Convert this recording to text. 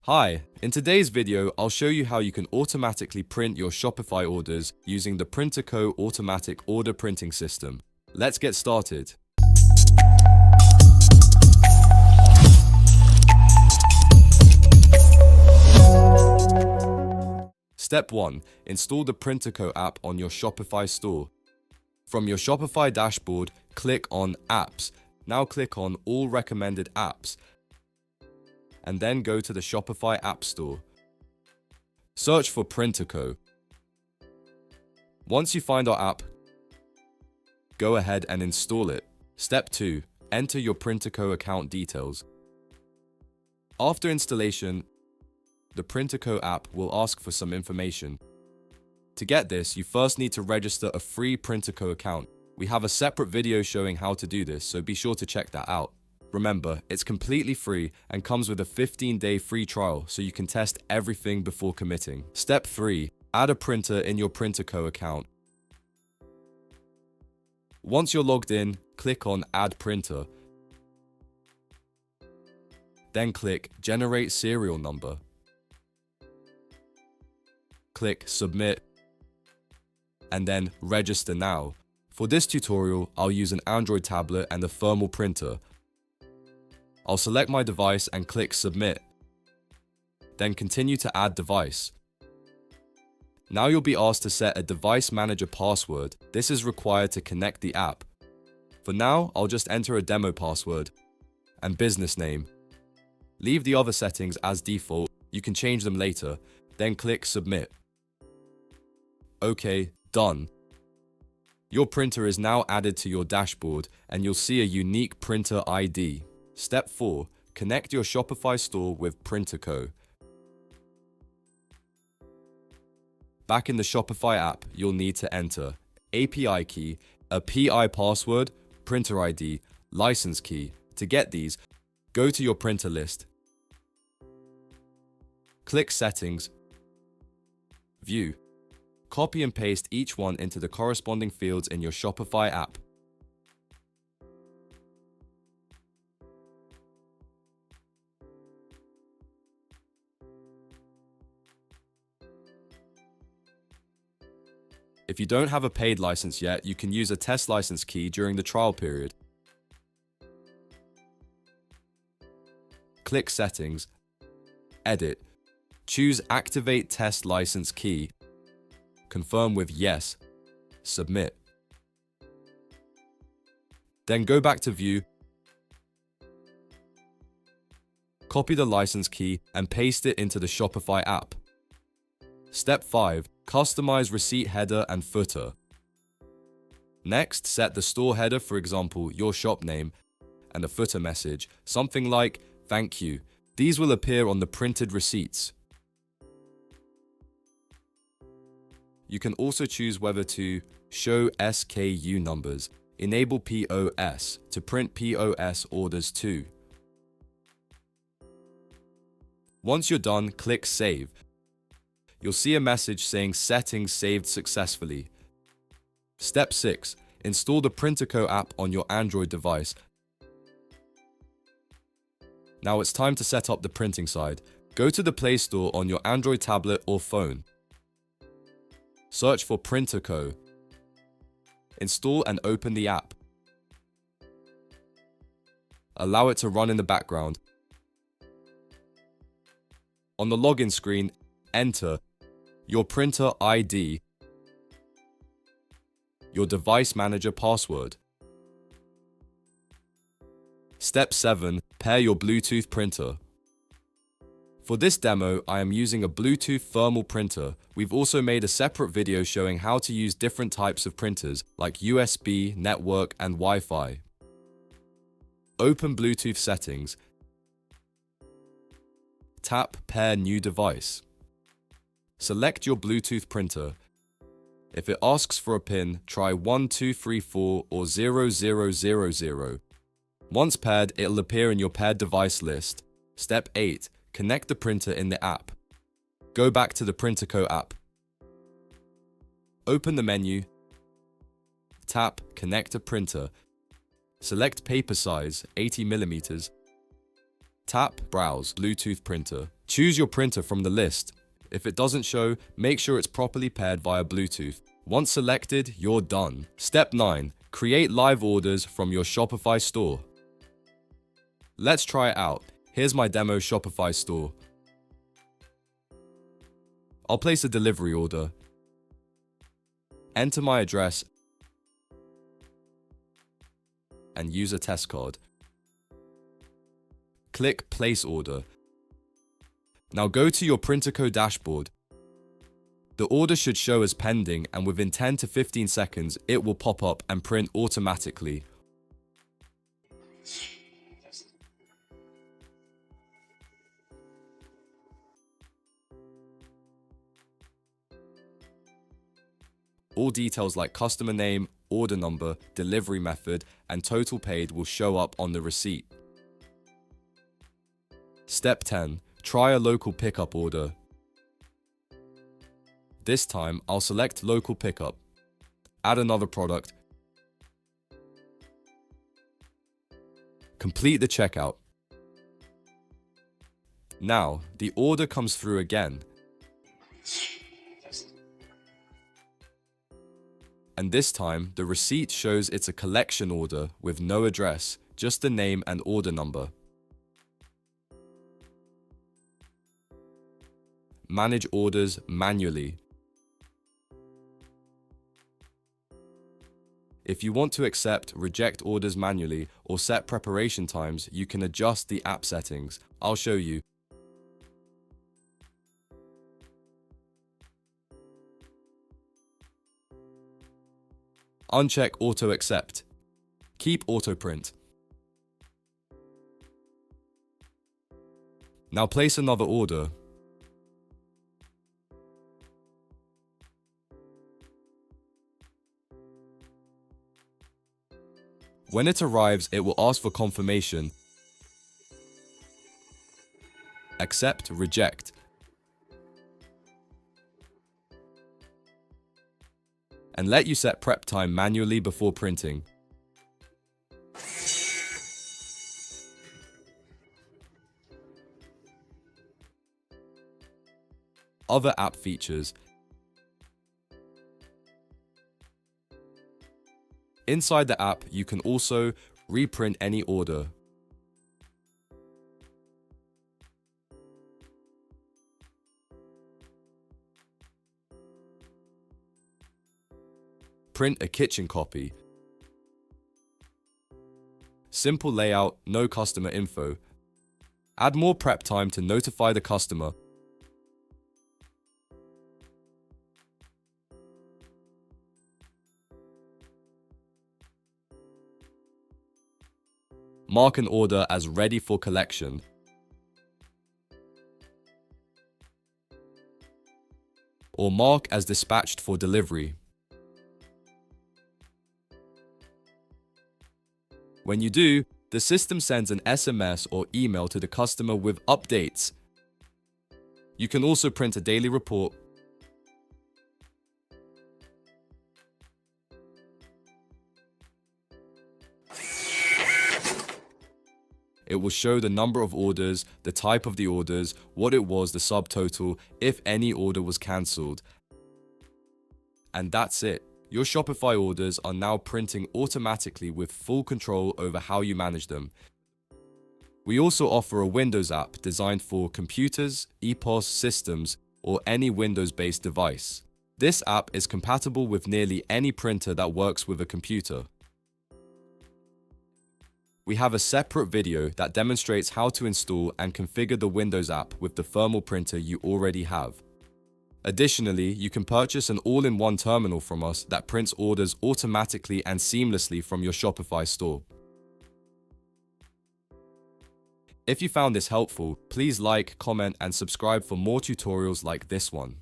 Hi, in today's video, I'll show you how you can automatically print your Shopify orders using the PrinterCo automatic order printing system. Let's get started. Step 1. Install the PrinterCo app on your Shopify store. From your Shopify dashboard, click on Apps. Now click on All Recommended Apps, and then go to the Shopify App Store. Search for PrinterCo. Once you find our app, go ahead and install it. Step 2. Enter your PrinterCo account details. After installation, the PrinterCo app will ask for some information. To get this, you first need to register a free PrinterCo account. We have a separate video showing how to do this, so be sure to check that out. Remember, it's completely free and comes with a 15-day free trial, so you can test everything before committing. Step 3. Add a printer in your PrinterCo account. Once you're logged in, click on Add Printer. Then click Generate Serial Number. Click Submit, and then Register Now. For this tutorial, I'll use an Android tablet and a thermal printer. I'll select my device and click Submit. Then continue to add device. Now you'll be asked to set a device manager password. This is required to connect the app. For now, I'll just enter a demo password and business name. Leave the other settings as default. You can change them later. Then click Submit. OK, done. Your printer is now added to your dashboard and you'll see a unique printer ID. Step 4. Connect your Shopify store with PrinterCo. Back in the Shopify app, you'll need to enter API key, a PI password, printer ID, license key. To get these, go to your printer list. Click Settings, View. Copy and paste each one into the corresponding fields in your Shopify app. If you don't have a paid license yet, you can use a test license key during the trial period. Click Settings, Edit. Choose Activate Test License Key. Confirm with Yes. Submit. Then go back to View. Copy the license key and paste it into the Shopify app. Step 5. Customize receipt header and footer. Next, set the store header, for example, your shop name, and a footer message, something like, "Thank you." These will appear on the printed receipts. You can also choose whether to show SKU numbers, enable POS to print POS orders too. Once you're done, click Save. You'll see a message saying Settings saved successfully. Step 6. Install the PrinterCo app on your Android device. Now it's time to set up the printing side. Go to the Play Store on your Android tablet or phone. Search for PrinterCo. Install and open the app. Allow it to run in the background. On the login screen, enter your printer ID, your device manager password. Step 7. Pair your Bluetooth printer. For this demo, I am using a Bluetooth thermal printer. We've also made a separate video showing how to use different types of printers like USB, network, and Wi-Fi. Open Bluetooth settings. Tap Pair New Device. Select your Bluetooth printer. If it asks for a pin, try 1234 or 0000. Once paired, it'll appear in your paired device list. Step 8. Connect the printer in the app. Go back to the PrinterCo app. Open the menu. Tap Connect to Printer. Select paper size 80mm. Tap Browse Bluetooth printer. Choose your printer from the list. If it doesn't show, make sure it's properly paired via Bluetooth. Once selected, you're done. Step 9. Create live orders from your Shopify store. Let's try it out. Here's my demo Shopify store. I'll place a delivery order. Enter my address and use a test card. Click Place Order. Now go to your PrinterCo dashboard. The order should show as pending, and within 10 to 15 seconds, it will pop up and print automatically. All details like customer name, order number, delivery method, and total paid will show up on the receipt. Step 10. Try a local pickup order. This time, I'll select local pickup, add another product, complete the checkout. Now, the order comes through again. And this time, the receipt shows it's a collection order with no address, just the name and order number. Manage orders manually. If you want to accept, reject orders manually or set preparation times, you can adjust the app settings. I'll show you. Uncheck Auto Accept. Keep Auto Print. Now place another order. When it arrives, it will ask for confirmation. Accept, reject. And let you set prep time manually before printing. Other app features. Inside the app, you can also reprint any order. Print a kitchen copy. Simple layout, no customer info. Add more prep time to notify the customer. Mark an order as ready for collection. Or mark as dispatched for delivery. When you do, the system sends an SMS or email to the customer with updates. You can also print a daily report. It will show the number of orders, the type of the orders, what it was, the subtotal, if any order was cancelled. And that's it. Your Shopify orders are now printing automatically with full control over how you manage them. We also offer a Windows app designed for computers, EPOS systems, or any Windows-based device. This app is compatible with nearly any printer that works with a computer. We have a separate video that demonstrates how to install and configure the Windows app with the thermal printer you already have. Additionally, you can purchase an all-in-one terminal from us that prints orders automatically and seamlessly from your Shopify store. If you found this helpful, please like, comment, and subscribe for more tutorials like this one.